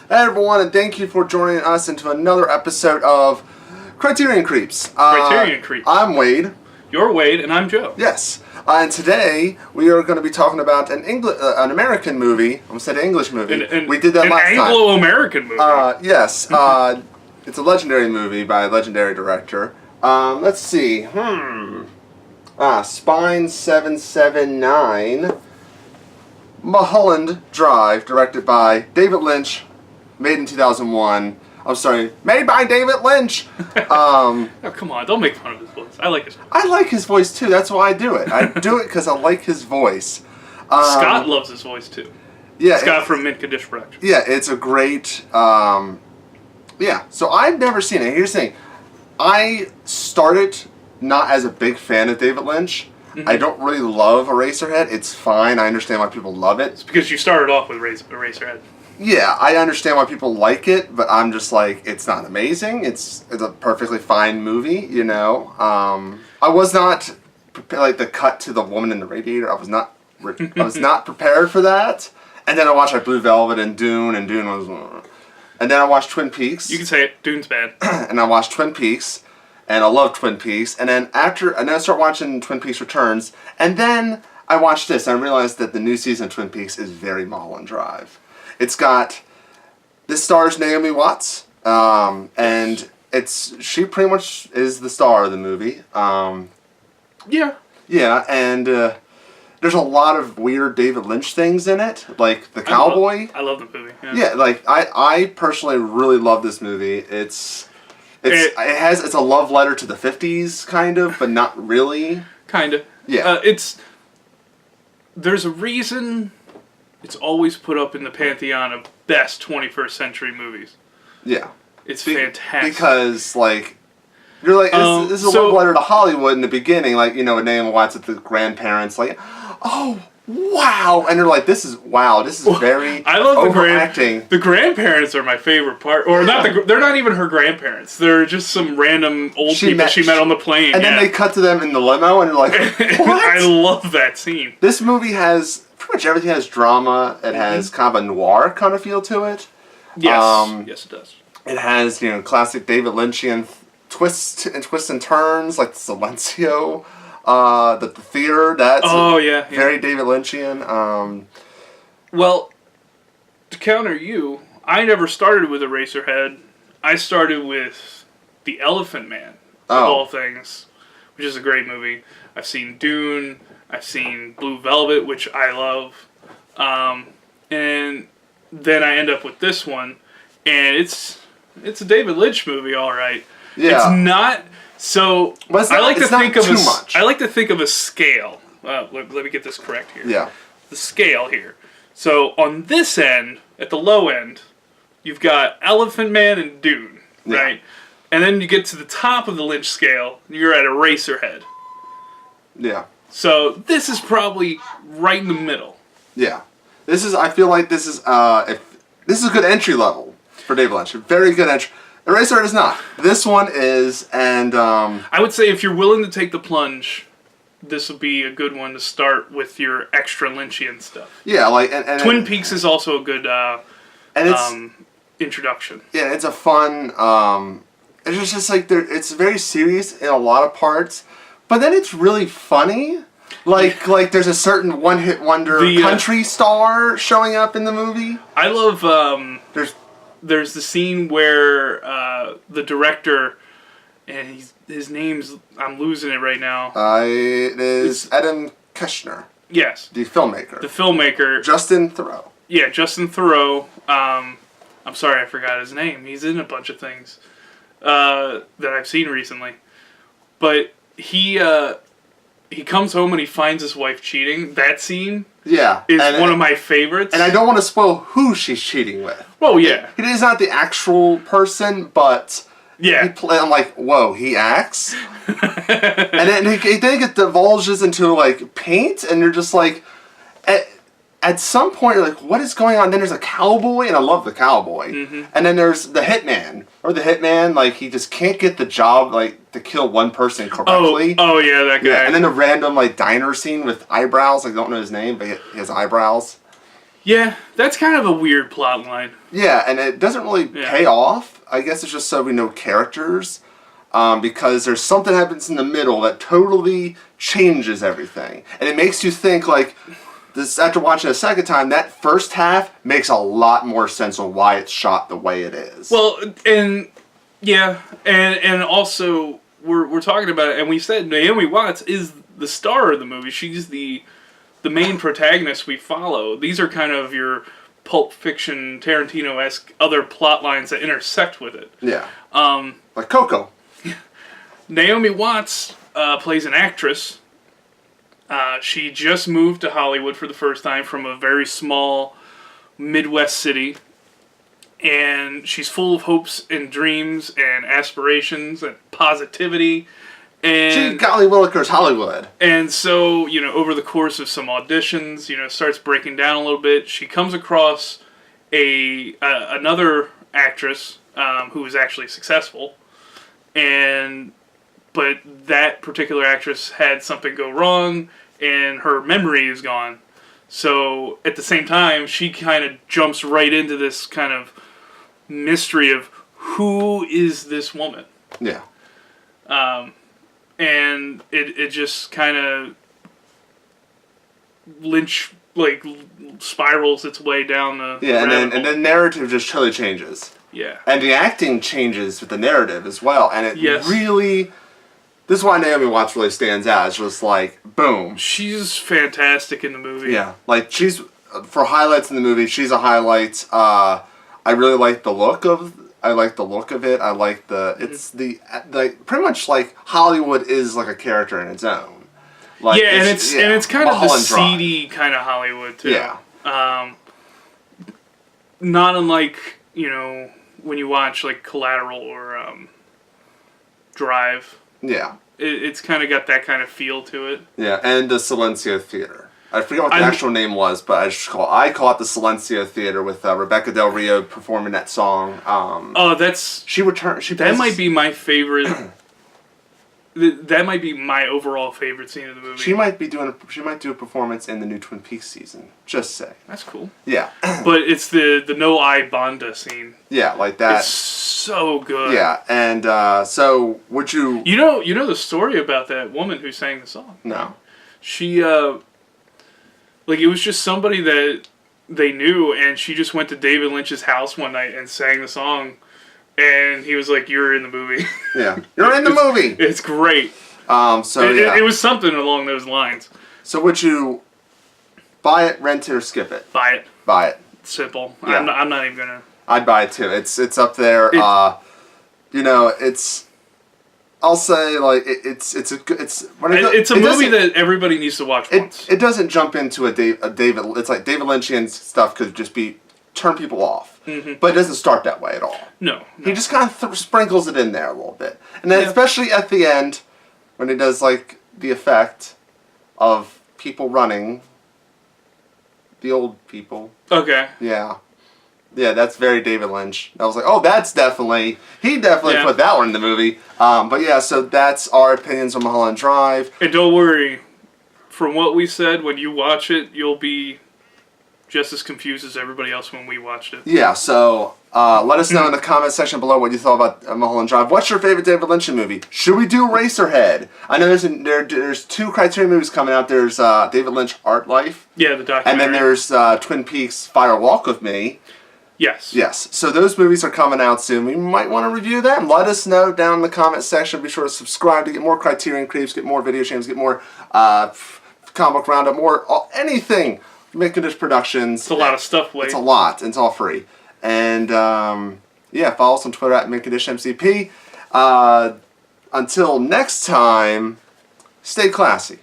Hey everyone, and thank you for joining us into another episode of Criterion Creeps. Criterion Creeps. I'm Wade. You're Wade, and I'm Joe. Yes. And today we are going to be talking about an American movie. I'm going to say an English movie. We did that last time. An Anglo-American movie. Yes. It's a legendary movie by a legendary director. Let's see. Spine 779. Mulholland Drive, directed by David Lynch. Made in 2001. I'm sorry, made by David Lynch. Oh, come on, don't make fun of his voice. I like his voice. I like his voice too. That's why I do it. I do it because I like his voice. Scott loves his voice too. Yeah, Scott from Condish Productions. Yeah, it's a great. Yeah, so I've never seen it. Here's the thing. I started not as a big fan of David Lynch. Mm-hmm. I don't really love Eraserhead. It's fine. I understand why people love it. It's because you started off with Eraserhead. Yeah, I understand why people like it, but I'm just like, it's not amazing. It's a perfectly fine movie, you know. I was not like the cut to the woman in the radiator. I was not prepared for that. And then I watched like Blue Velvet and Dune was. And then I watched Twin Peaks. You can say it. Dune's bad. And I watched Twin Peaks, and I love Twin Peaks. And then I started watching Twin Peaks Returns, and then I watched this, and I realized that the new season of Twin Peaks is very Mulholland Drive. This stars Naomi Watts, and she pretty much is the star of the movie. Yeah, and there's a lot of weird David Lynch things in it, like the cowboy. I love the movie. Yeah, like I personally really love this movie. It's a love letter to the 50s, kind of, but not really. Kind of. Yeah. There's a reason. It's always put up in the pantheon of best 21st century movies. Yeah. It's fantastic. Because, like, you're like, this is a love letter to Hollywood in the beginning, like, you know, Naomi Watts with the grandparents, like, oh, wow. And they're like, this is very I love overacting. The grandparents are my favorite part. Or they're not even her grandparents. They're just some random old people she met on the plane. And then they cut to them in the limo, and you're like, what? I love that scene. This movie has... pretty much everything has drama. It has kind of a noir kind of feel to it. Yes, yes it does. It has, you know, classic David Lynchian twists and turns, like the Silencio, the theater. That's very David Lynchian. Well, to counter you, I never started with Eraserhead. I started with The Elephant Man, of all things, which is a great movie. I've seen Dune. I've seen Blue Velvet, which I love, and then I end up with this one, and it's a David Lynch movie, all right. Yeah. It's not so. I like to think of a scale. Let me get this correct here. Yeah. The scale here. So on this end, at the low end, you've got Elephant Man and Dune, right? And then you get to the top of the Lynch scale, and you're at Eraserhead. Yeah. So this is probably right in the middle. Yeah, I feel like this is a good entry level for David Lynch. Very good entry. Eraserhead is not. This one is, and I would say if you're willing to take the plunge, this would be a good one to start with your extra Lynchian stuff. Yeah, like and Twin Peaks is also a good introduction. Yeah, it's a fun. It's just like it's very serious in a lot of parts. But then it's really funny. Like there's a certain one-hit wonder country star showing up in the movie. I love there's the scene where the director, and his name's, I'm losing it right now. It is Adam Kushner. Yes. The filmmaker. Justin Theroux. Yeah, Justin Theroux. I'm sorry, I forgot his name. He's in a bunch of things that I've seen recently. But he comes home and he finds his wife cheating. That scene is one of my favorites. And I don't want to spoil who she's cheating with. Oh, yeah. He is not the actual person, but I'm like, whoa, he acts? And then it divulges into, like, paint, and you're just like... At some point, you're like, what is going on? Then there's a cowboy, and I love the cowboy. Mm-hmm. And then there's the hitman, like, he just can't get the job, like, to kill one person correctly. Oh yeah, that guy. Yeah, and then the random, like, diner scene with eyebrows. I don't know his name, but he has eyebrows. Yeah, that's kind of a weird plot line. Yeah, and it doesn't really pay off. I guess it's just so we know characters. Because there's something happens in the middle that totally changes everything. And it makes you think, like, this after watching it a second time, that first half makes a lot more sense on why it's shot the way it is. Well, and also we're talking about it, and we said Naomi Watts is the star of the movie. She's the main protagonist we follow. These are kind of your Pulp Fiction, Tarantino-esque other plot lines that intersect with it. Yeah. Like Coco. Naomi Watts plays an actress. She just moved to Hollywood for the first time from a very small Midwest city. And she's full of hopes and dreams and aspirations and positivity. And She's Golly Willikers Hollywood. And so, over the course of some auditions, starts breaking down a little bit. She comes across another actress who is actually successful. But that particular actress had something go wrong, and her memory is gone. So, at the same time, she kind of jumps right into this kind of mystery of who is this woman? Yeah. And it just kind of spirals its way down the and the narrative just totally changes. Yeah. And the acting changes with the narrative as well. And it really... This is why Naomi Watts really stands out. It's just like, boom. She's fantastic in the movie. Yeah. Like, she's... For highlights in the movie, she's a highlight. I really like the look of... I like the look of it. I like the... It's the... pretty much, like, Hollywood is like a character in its own. Like, yeah, and it's kind of the Mulholland seedy kind of Hollywood, too. Yeah. Not unlike, when you watch, like, Collateral or Drive. Yeah. It's kind of got that kind of feel to it. Yeah, and the Silencio Theater. I forget what the actual name was, but I call it the Silencio Theater with Rebecca Del Rio performing that song. That might be my favorite. That might be my overall favorite scene of the movie. She might do a performance in the new Twin Peaks season. Just say. That's cool. Yeah. But it's the No Eye Banda scene. Yeah, like that. It's so good. Yeah, and so would you? You know the story about that woman who sang the song? No. She it was just somebody that they knew, and she just went to David Lynch's house one night and sang the song. And he was like, "You're in the movie." Yeah, you're in the movie. It's great. It was something along those lines. So would you buy it, rent it, or skip it? Buy it. Buy it. Simple. Yeah. I'm not even gonna. I'd buy it too. It's up there. It's. I'll say it's a movie that everybody needs to watch once. It doesn't jump into a David. It's like David Lynchian stuff could just be turn people off. Mm-hmm. But it doesn't start that way at all. No. He just kind of sprinkles it in there a little bit. And then especially at the end, when he does, like, the effect of people running. The old people. Okay. Yeah. Yeah, that's very David Lynch. I was like, oh, he definitely put that one in the movie. But yeah, so that's our opinions on Mulholland Drive. And don't worry, from what we said, when you watch it, you'll be just as confused as everybody else when we watched it. Yeah, so let us know in the comment section below what you thought about Mulholland Drive. What's your favorite David Lynch movie? Should we do Eraserhead? I know there's two Criterion movies coming out. There's David Lynch Art Life. Yeah, the documentary. And then there's Twin Peaks Fire Walk with Me. Yes. Yes. So those movies are coming out soon. We might want to review them. Let us know down in the comment section. Be sure to subscribe to get more Criterion creeps, get more video shames, get more comic book roundup, more anything. Condish Productions. It's a lot of stuff, Wade. It's a lot. It's all free. And follow us on Twitter at McCondishMCP. Until next time, stay classy.